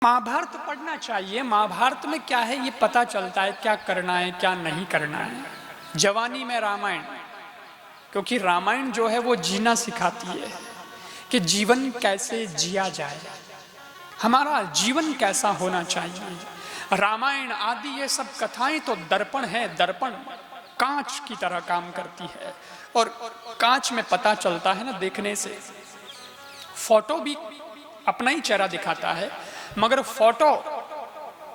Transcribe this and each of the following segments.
महाभारत पढ़ना चाहिए। महाभारत में क्या है ये पता चलता है, क्या करना है क्या नहीं करना है। जवानी में रामायण, क्योंकि रामायण जो है वो जीना सिखाती है कि जीवन कैसे जिया जाए, हमारा जीवन कैसा होना चाहिए। रामायण आदि ये सब कथाएं तो दर्पण है, दर्पण कांच की तरह काम करती है और कांच में पता चलता है ना देखने से। फोटो भी अपना ही चेहरा दिखाता है मगर फोटो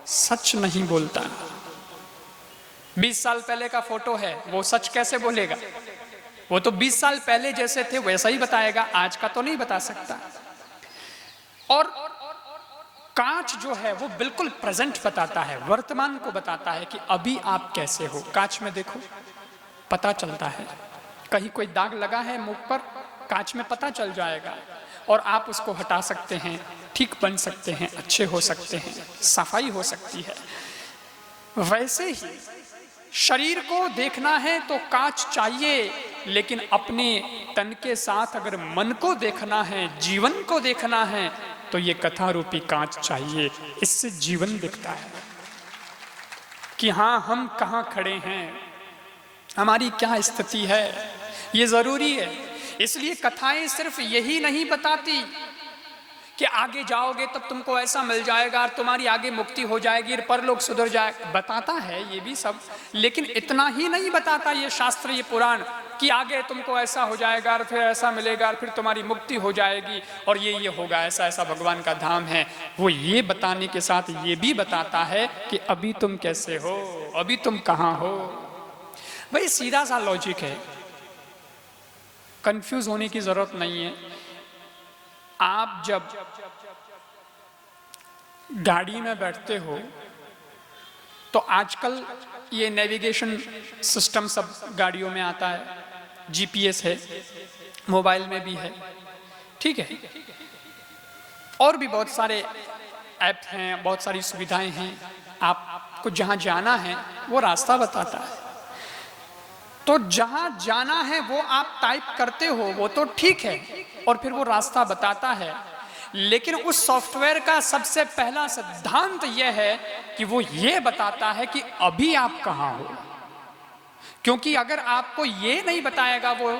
सच नहीं बोलता। 20 साल पहले का फोटो है, वो सच कैसे बोलेगा? वो तो 20 साल पहले जैसे थे वैसा ही बताएगा, आज का तो नहीं बता सकता। और कांच जो है वो बिल्कुल प्रेजेंट बताता है, वर्तमान को बताता है कि अभी आप कैसे हो। कांच में देखो पता चलता है, कहीं कोई दाग लगा है मुख पर, कांच में पता चल जाएगा और आप उसको हटा सकते हैं, ठीक बन सकते हैं, अच्छे हो सकते हैं, सफाई हो सकती है। वैसे ही शरीर को देखना है तो कांच चाहिए, लेकिन अपने तन के साथ अगर मन को देखना है, जीवन को देखना है तो ये कथा रूपी कांच चाहिए। इससे जीवन दिखता है कि हाँ हम कहाँ खड़े हैं, हमारी क्या स्थिति है, ये जरूरी है। इसलिए कथाएं सिर्फ यही नहीं बताती कि आगे जाओगे तब तुमको ऐसा मिल जाएगा और तुम्हारी आगे मुक्ति हो जाएगी और परलोक सुधर जाएगा। बताता है ये भी सब, लेकिन इतना ही नहीं बताता ये शास्त्र, ये पुराण कि आगे तुमको ऐसा हो जाएगा और फिर ऐसा मिलेगा और फिर तुम्हारी मुक्ति हो जाएगी और ये होगा, ऐसा ऐसा भगवान का धाम है। वो ये बताने के साथ ये भी बताता है कि अभी तुम कैसे हो, अभी तुम कहाँ हो। भाई सीधा सा लॉजिक है, कंफ्यूज होने की जरूरत नहीं है। आप जब गाड़ी में बैठते हो तो आजकल ये नेविगेशन सिस्टम सब गाड़ियों में आता है, जीपीएस है, मोबाइल में भी है, ठीक है, और भी बहुत सारे ऐप हैं, बहुत सारी सुविधाएं हैं। आपको जहां जाना है वो रास्ता बताता है, तो जहां जाना है वो आप टाइप करते हो, वो तो ठीक है और फिर वो रास्ता बताता है। लेकिन उस सॉफ्टवेयर का सबसे पहला सिद्धांत यह है कि वो ये बताता है कि अभी आप कहाँ हो। क्योंकि अगर आपको ये नहीं बताएगा वो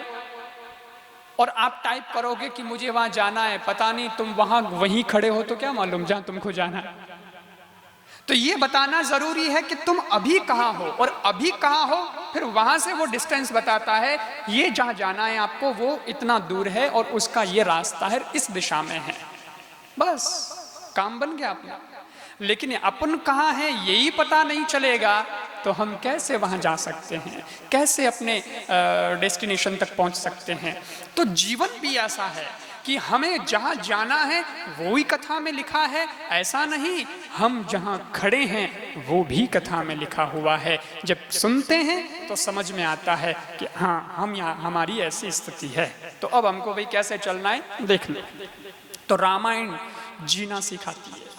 और आप टाइप करोगे कि मुझे वहां जाना है, पता नहीं तुम वहां वहीं खड़े हो तो क्या मालूम जहां तुमको जाना है। तो ये बताना जरूरी है कि तुम अभी कहाँ हो, और अभी कहाँ हो फिर वहां से वो डिस्टेंस बताता है, ये जहां जाना है आपको वो इतना दूर है और उसका ये रास्ता है, इस दिशा में है। बस काम बन गया अपना। लेकिन अपन कहाँ हैं यही पता नहीं चलेगा तो हम कैसे वहां जा सकते हैं, कैसे अपने डेस्टिनेशन तक पहुंच सकते हैं। तो जीवन भी ऐसा है कि हमें जहां जाना है वो ही कथा में लिखा है, ऐसा नहीं हम जहां खड़े हैं वो भी कथा में लिखा हुआ है। जब सुनते हैं तो समझ में आता है कि हाँ हम यहाँ, हमारी ऐसी स्थिति है। तो अब हमको भाई कैसे चलना है देख लो। तो रामायण जीना सिखाती है।